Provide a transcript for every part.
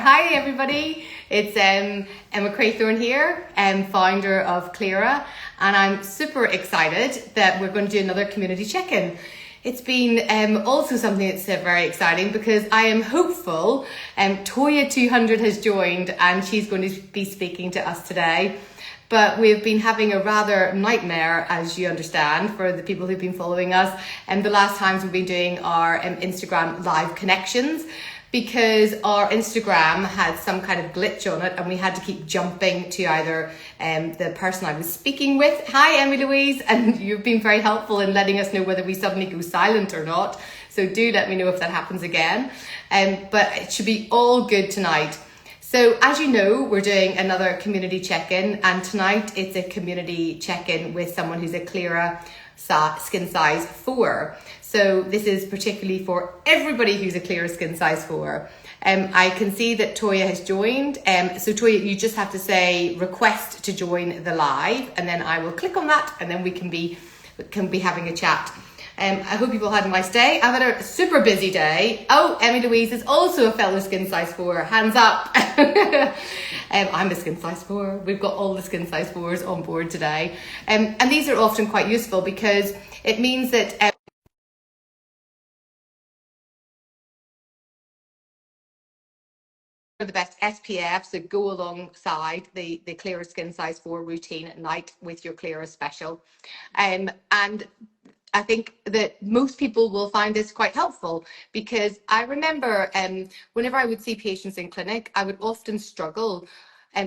Hi everybody, it's Emma Craythorne here, founder of Klira, and I'm super excited that we're going to do another community check-in. It's been also something that's very exciting because I am hopeful Toya 200 has joined and she's going to be speaking to us today. But we've been having a rather nightmare, as you understand, for the people who've been following us. And the last times we've been doing our Instagram live connections, because our Instagram had some kind of glitch on it and we had to keep jumping to either the person I was speaking with. Hi, Emmy Louise, and you've been very helpful in letting us know whether we suddenly go silent or not. So do let me know if that happens again. But it should be all good tonight. So as you know, we're doing another community check-in, and tonight it's a community check-in with someone who's a Klira SkinSize 4. So this is particularly for everybody who's a Klira SkinSize 4. I can see that Toya has joined. So Toya, you just have to say request to join the live, and then I will click on that, and then we can be having a chat. I hope you've all had a nice day. I've had a super busy day. Oh, Emmy Louise is also a fellow SkinSize 4. Hands up. I'm a SkinSize 4. We've got all the SkinSize 4s on board today. And these are often quite useful because it means that the best SPFs that go alongside the Klira SkinSize 4 routine at night with your Klira special. And I think that most people will find this quite helpful because I remember whenever I would see patients in clinic, I would often struggle.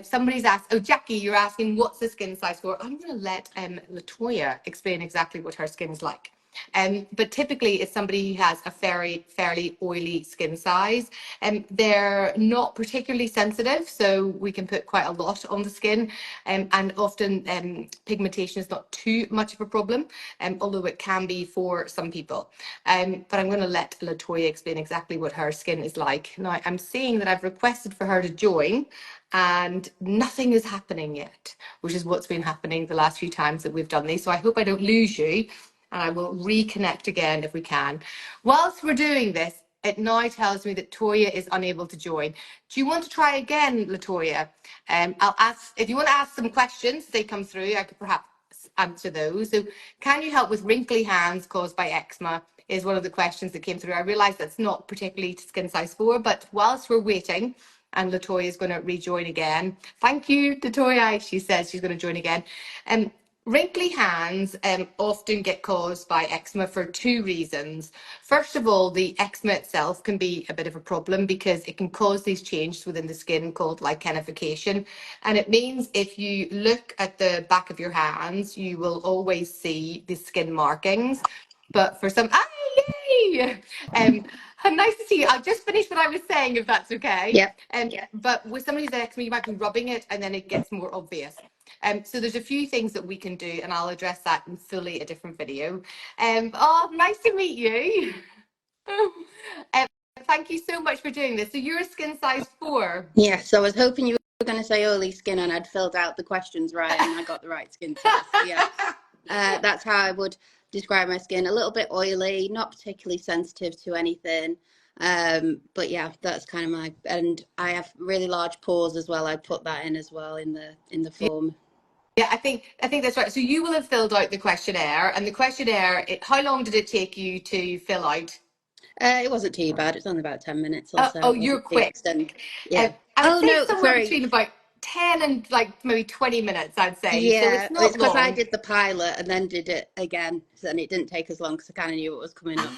Somebody's asked, oh, Jackie, you're asking what's the SkinSize 4? I'm going to let Latoya explain exactly what her skin's like. But typically it's somebody who has a fairly oily skin size, and they're not particularly sensitive, so we can put quite a lot on the skin, and often pigmentation is not too much of a problem, although it can be for some people. But I'm going to let Latoya explain exactly what her skin is like. Now I'm seeing that I've requested for her to join and nothing is happening yet, which is what's been happening the last few times that we've done these. So I hope I don't lose you, and I will reconnect again if we can. Whilst we're doing this, it now tells me that Toya is unable to join. Do you want to try again, Latoya? I'll ask, if you want to ask some questions, they come through, I could perhaps answer those. So can you help with wrinkly hands caused by eczema is one of the questions that came through. I realise that's not particularly to SkinSize 4, but whilst we're waiting, and Latoya is going to rejoin again. Thank you, Latoya. She says she's going to join again. Wrinkly hands often get caused by eczema for two reasons. First of all, the eczema itself can be a bit of a problem because it can cause these changes within the skin called lichenification. And it means if you look at the back of your hands, you will always see the skin markings. But for some, yay! Nice to see you. I'll just finish what I was saying, if that's okay. Yep. But with somebody who's eczema, you might be rubbing it and then it gets more obvious. So there's a few things that we can do, and I'll address that in fully a different video. Oh, nice to meet you. Thank you so much for doing this. So you're a SkinSize 4. Yeah, so I was hoping you were going to say oily skin and I'd filled out the questions right and I got the right skin size. Yeah, that's how I would describe my skin. A little bit oily, not particularly sensitive to anything. But yeah, that's kind of my, and I have really large pores as well. I put that in as well in the form. Yeah, I think that's right. So you will have filled out the questionnaire, and the questionnaire, how long did it take you to fill out? It wasn't too bad. It's only about 10 minutes or so. Oh, you're quick. Yeah. I would say no, somewhere sorry. between about 10 and like maybe 20 minutes, I'd say. Yeah, So it's not because I long. did the pilot and then did it again, and it didn't take as long because I kind of knew what was coming up.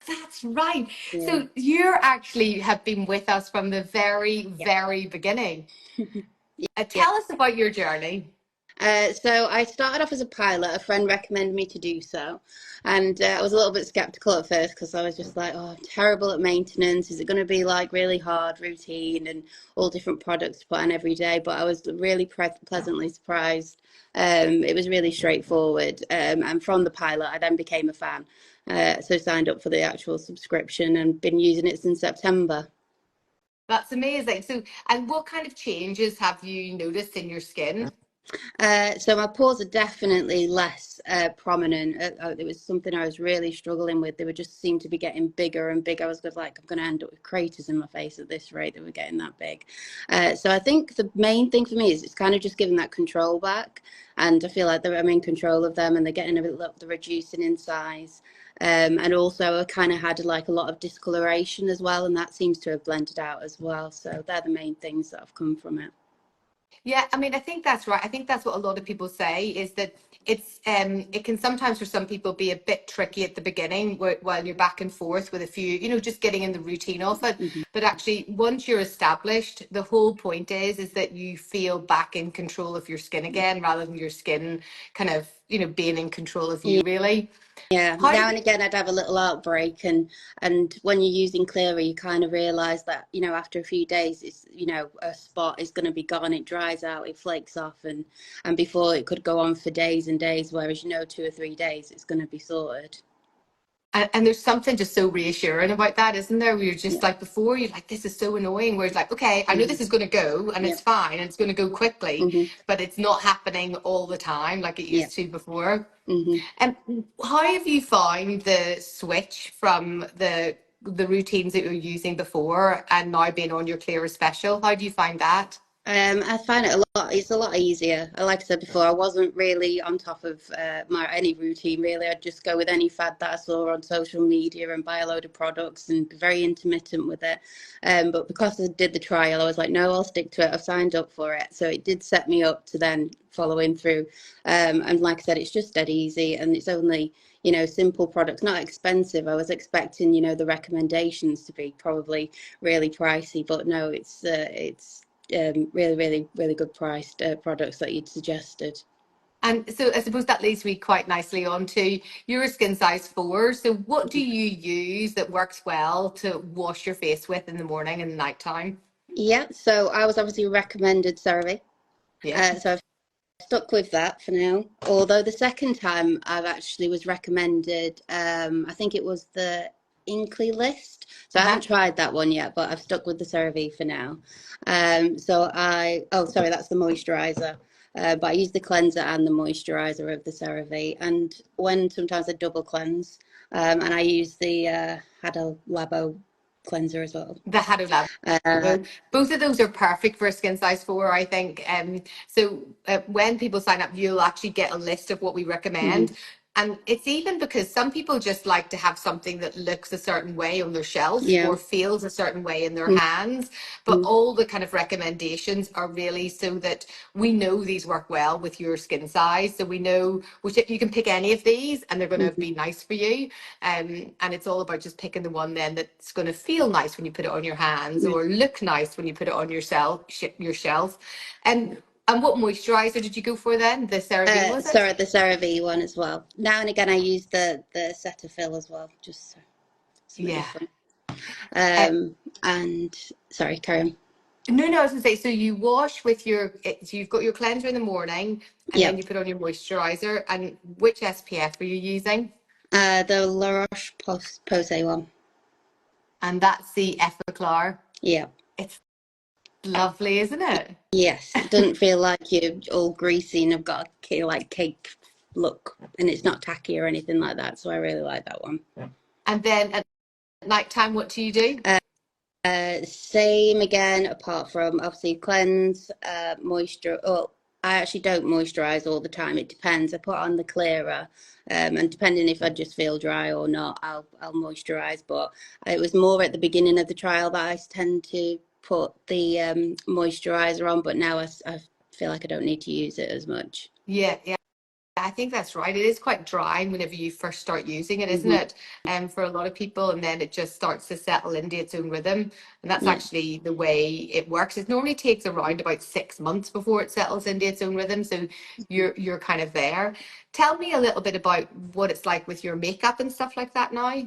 That's right. Yeah. So you actually have been with us from the very beginning. Tell us about your journey. So I started off as a pilot. A friend recommended me to do so. And I was a little bit skeptical at first because I was just like, oh, I'm terrible at maintenance. Is it going to be like really hard routine and all different products to put on every day? But I was really pleasantly surprised. It was really straightforward. And from the pilot, I then became a fan. So signed up for the actual subscription and been using it since September. That's amazing. So, and what kind of changes have you noticed in your skin? So my pores are definitely less prominent. It was something I was really struggling with. They would just seem to be getting bigger and bigger. I was like, I'm going to end up with craters in my face at this rate. They were getting that big. So I think the main thing for me is it's kind of just giving that control back. And I feel like I'm in control of them and they're getting a bit, they're reducing in size. And also I kind of had like a lot of discoloration as well. And that seems to have blended out as well. So they're the main things that have come from it. Yeah, I mean, I think that's right. I think that's what a lot of people say is that it can sometimes for some people be a bit tricky at the beginning while you're back and forth with a few, just getting in the routine of it. Mm-hmm. But actually, once you're established, the whole point is that you feel back in control of your skin again, rather than your skin kind of, being in control of you, really. Yeah, How now do and again I'd have a little outbreak, and when you're using Clearer, you kind of realise that after a few days, it's a spot is going to be gone. It dries out, it flakes off, and before it could go on for days and days, whereas 2 or 3 days it's going to be sorted. and there's something just so reassuring about that, isn't there? Where you're just Yeah. like, before you're like, this is so annoying. Where it's like, okay, I know Mm-hmm. this is going to go and Yeah. it's fine and it's going to go quickly, Mm-hmm. but it's not happening all the time like it Yeah. used to before. Mm-hmm. And how have you found the switch from the routines that you were using before and now being on your Clearer Special? How do you find that? I find it a lot. It's a lot easier. Like I said before, I wasn't really on top of any routine. Really, I'd just go with any fad that I saw on social media and buy a load of products and be very intermittent with it. But because I did the trial, I was like, no, I'll stick to it. I've signed up for it, so it did set me up to then following through. And like I said, it's just dead easy, and it's only simple products, not expensive. I was expecting the recommendations to be probably really pricey, but no, it's really, really, really good priced products that you'd suggested. And so I suppose that leads me quite nicely on to your skin size 4. So what do you use that works well to wash your face with in the morning and nighttime? Yeah, so I was obviously recommended CeraVe. Yeah. So I've stuck with that for now. Although the second time I've actually was recommended, I think it was the Inkly list. So I Uh-huh. haven't tried that one yet, but I've stuck with the CeraVe for now. Oh, sorry, that's the moisturizer. But I use the cleanser and the moisturizer of the CeraVe. And when sometimes I double cleanse, and I use the Hada Labo cleanser as well. The Hado Lab. Uh, Both of those are perfect for a skin size 4, I think. So when people sign up, you'll actually get a list of what we mhm. recommend. And it's even because some people just like to have something that looks a certain way on their shelf Yeah. or feels a certain way in their hands. But Mhm. all the kind of recommendations are really so that we know these work well with your skin size. So we know which you can pick any of these and they're going to Mhm. be nice for you. And it's all about just picking the one then that's going to feel nice when you put it on your hands Yeah. or look nice when you put it on your shelf. And what moisturizer did you go for then? The CeraVe, was it? Sorry, the CeraVe one as well. Now and again, I use the Cetaphil as well, just something Yeah. different. Uh, And sorry, carry on. no, I was gonna say, so you wash with so you've got your cleanser in the morning and then Yep. you put on your moisturizer. And which SPF are you using? The La Roche-Posay one. And that's the Effaclar. Yep. It's lovely, isn't it? Yes, it doesn't feel like you're all greasy and have got a like cake look, and it's not tacky or anything like that. So I really like that one. And then at nighttime, what do you do? Same again, apart from obviously cleanse, moisture. Oh, I actually don't moisturize all the time. It depends. I put on the clearer, and depending if I just feel dry or not, I'll moisturize. But it was more at the beginning of the trial that I tend to put the moisturizer on. But now I feel like I don't need to use it as much. Yeah, yeah. I think that's right. It is quite drying whenever you first start using it, isn't Hmm. it? For a lot of people, and then it just starts to settle into its own rhythm. And that's Yeah. actually the way it works. It normally takes around about 6 months before it settles into its own rhythm. So you're kind of there. Tell me a little bit about what it's like with your makeup and stuff like that now.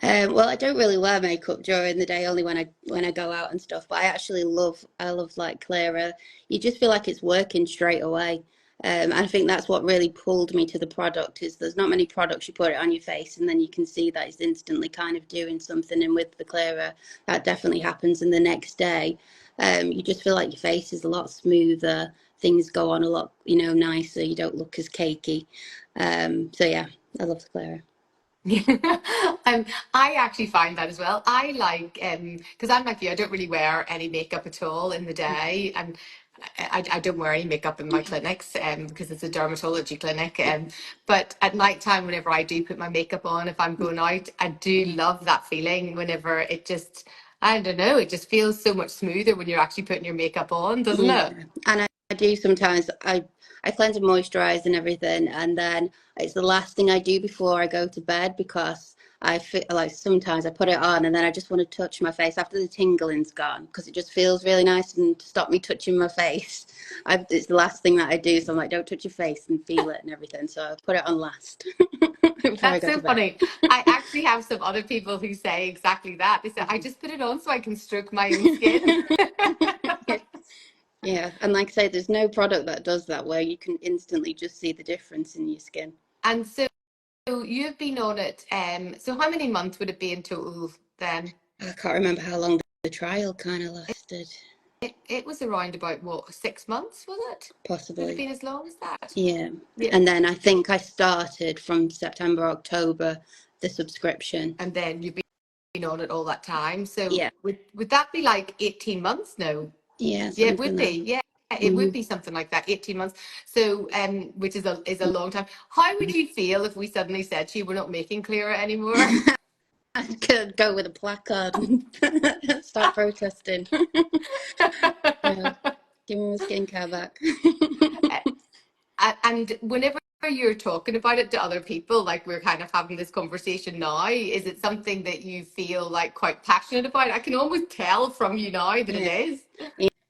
Well, I don't really wear makeup during the day, only when I go out and stuff. But I love like Clara. You just feel like it's working straight away. And I think that's what really pulled me to the product is there's not many products you put it on your face and then you can see that it's instantly kind of doing something. And with the Clara, that definitely happens in the next day. You just feel like your face is a lot smoother. things go on a lot, nicer. You don't look as cakey. So yeah, I love the Clara. I actually find that as well. I like because I'm like you, I don't really wear any makeup at all in the day, and I don't wear any makeup in my clinics because it's a dermatology clinic. But at night time, whenever I do put my makeup on, if I'm going out, I do love that feeling whenever it just, I don't know, it just feels so much smoother when you're actually putting your makeup on, doesn't Yeah, it? and I do sometimes. I cleanse and moisturize and everything, and then it's the last thing I do before I go to bed because I feel like sometimes I put it on and then I just want to touch my face after the tingling's gone because it just feels really nice and to stop me touching my face. It's the last thing that I do, so I'm like, don't touch your face and feel it and everything. So I put it on last before I That's go so to bed. funny. I actually have some other people who say exactly that. They say, I just put it on so I can stroke my own skin. Yeah, and like I say, there's no product that does that where you can instantly just see the difference in your skin. And so you've been on it. So how many months would it be in total then? I can't remember how long the trial kind of lasted. It was around about what, 6 months, was it? Would it have Possibly. been as long as that? Yeah. Yeah. And then I think I started from September, October, the subscription. And then you've been on it all that time. So Yeah. would that be like 18 months? No. Yeah, Yeah, it something would like be. Yeah, it would hmm be something like that, 18 months. So, which is a long time. How would you feel if we suddenly said to you, we're not making Klira anymore? I could go with a placard and start protesting. Yeah. Give me my skincare back. And whenever you're talking about it to other people, like we're kind of having this conversation now, is it something that you feel like quite passionate about? I can almost tell from you now that it Yeah. is.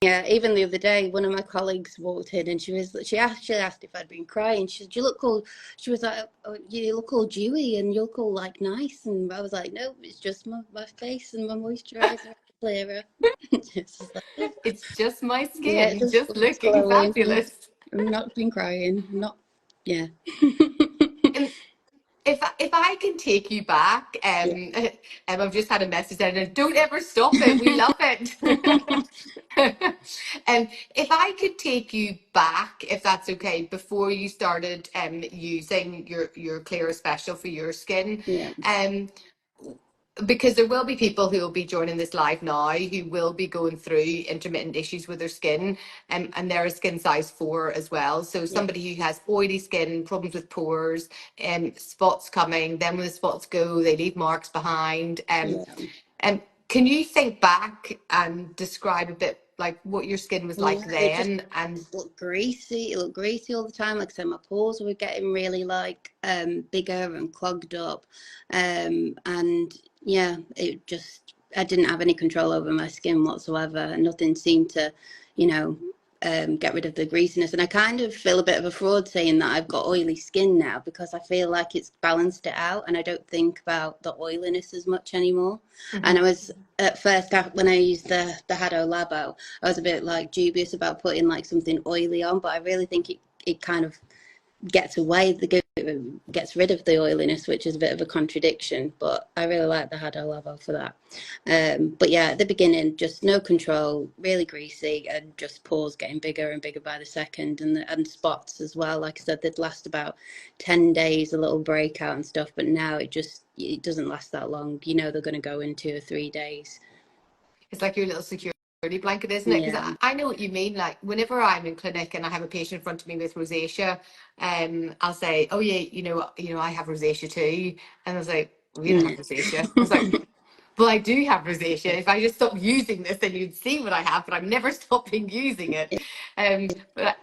Yeah, even the other day, one of my colleagues walked in and she actually asked if I'd been crying. She said, "You look all," she was like, "Oh, you look all dewy and you look all like nice." And I was like, "No, it's just my face and my moisturizer clearer." Just like, "Oh, It's just my yeah, it skin, just just looks looking glowing. fabulous. I'm not been crying. Not, yeah. And if I can take you back, Yeah. I've just had a message and don't ever stop it. We love it. And if I could take you back, if that's okay, before you started using your Clear Special for your skin, Yeah. um, because there will be people who will be joining this live now who will be going through intermittent issues with their skin, and they're a skin size 4 as well. So Yeah. somebody who has oily skin, problems with pores, and spots coming, then when the spots go, they leave marks behind. Yeah. And can you think back and describe a bit like what your skin was like Yeah, it just then? And looked greasy. It looked greasy all the time. Like I said, my pores were getting really like bigger and clogged up. And yeah, it just I didn't have any control over my skin whatsoever. And nothing seemed to, you know, get rid of the greasiness. And I kind of feel a bit of a fraud saying that I've got oily skin now because I feel like it's balanced it out and I don't think about the oiliness as much anymore. And I Mhm. was at first when I used the Hado Labo, I was a bit like dubious about putting like something oily on, but I really think it kind of gets rid of the oiliness, which is a bit of a contradiction. But I really like the Hado Labo for that. But yeah, at the beginning, just no control, really greasy, and just pores getting bigger and bigger by the second, and spots as well. Like I said, they'd last about 10 days, a little breakout and stuff. But now it doesn't last that long. You know they're going to go in 2 or 3 days. It's like your little security blanket, isn't it? Because Yeah, I know what you mean. Like whenever I'm in clinic and I have a patient in front of me with rosacea, I'll say, "Oh yeah, I have rosacea too," and I was like, "We don't have yeah, rosacea." I was like, "Well, I do have rosacea. If I just stop using this, then you'd see what I have, but I'm never stopping using it."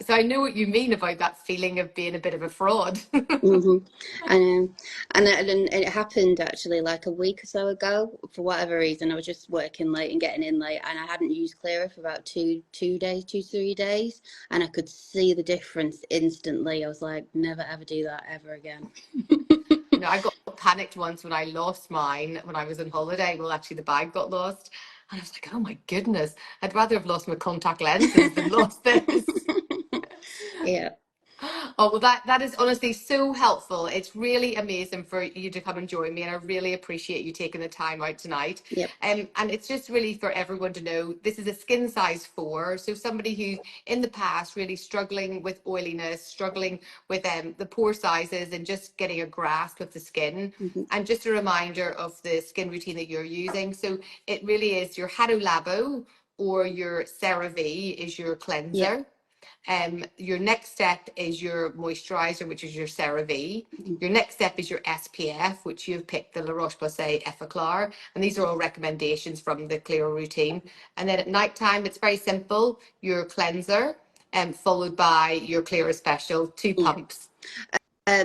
So I know what you mean about that feeling of being a bit of a fraud. hmm I know, and it happened actually like a week or so ago. For whatever reason, I was just working late and getting in late, and I hadn't used Clearer for about 3 days, and I could see the difference instantly. I was like, never ever do that ever again. I got panicked once when I lost mine when I was on holiday. Well, actually, the bag got lost. And I was like, oh my goodness, I'd rather have lost my contact lenses than lost this. Yeah, Oh, well, that is honestly so helpful. It's really amazing for you to come and join me, and I really appreciate you taking the time out tonight. Yep. And it's just really for everyone to know this is a skin size 4. So somebody who's in the past really struggling with oiliness, struggling with the pore sizes, and just getting a grasp of the skin. Mm-hmm. And just a reminder of the skin routine that you're using. So it really is your Hado Labo or your CeraVe is your cleanser. Yep. Your next step is your moisturizer, which is your CeraVe. Mm-hmm. Your next step is your SPF, which you've picked the La Roche-Posay Effaclar. And these are all recommendations from the Klira routine. And then at nighttime, it's very simple. Your cleanser, followed by your Klira Special, 2 pumps.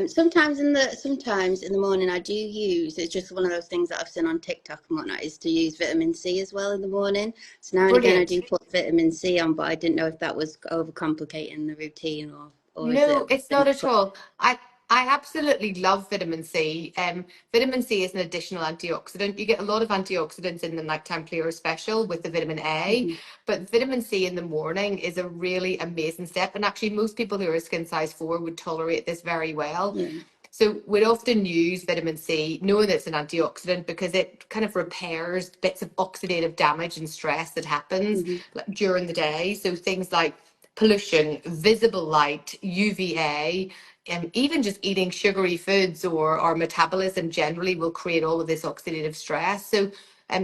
Sometimes in the morning I do use, it's just one of those things that I've seen on TikTok and whatnot, is to use vitamin C as well in the morning. So now and again I do put vitamin C on, but I didn't know if that was overcomplicating the routine or is No, it it's not at all. I absolutely love vitamin C. Vitamin C is an additional antioxidant. You get a lot of antioxidants in the nighttime Clear Special with the vitamin A, Mm-hmm. but vitamin C in the morning is a really amazing step. And actually, most people who are skin size 4 would tolerate this very well. Yeah. So we'd often use vitamin C, knowing that it's an antioxidant, because it kind of repairs bits of oxidative damage and stress that happens during the day. So things like pollution, visible light, UVA, and even just eating sugary foods or our metabolism generally will create all of this oxidative stress. So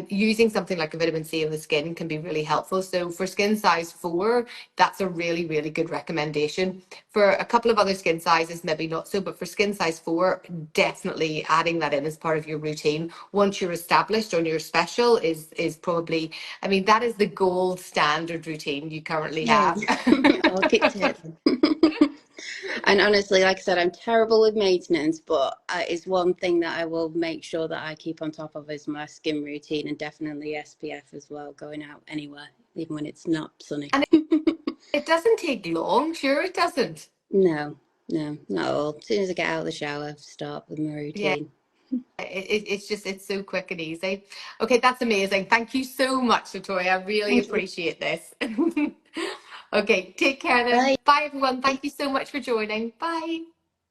using something like a vitamin C in the skin can be really helpful. So for skin size 4, that's a really, really good recommendation. For a couple of other skin sizes, maybe not so, but for skin size 4, definitely adding that in as part of your routine. Once you're established on your special is probably, I mean, that is the gold standard routine you currently have. I'll keep to it then. And honestly, like I said, I'm terrible with maintenance, but it's one thing that I will make sure that I keep on top of is my skin routine, and definitely SPF as well, going out anywhere, even when it's not sunny. And it doesn't take long, sure it doesn't. No, not at all. As soon as I get out of the shower, start with my Yeah. routine. It's just, it's so quick and easy. Okay, that's amazing. Thank you so much, Latoya. I really Thank you. appreciate this. Okay, take care then. Bye. Bye, everyone. Thank you so much for joining. Bye.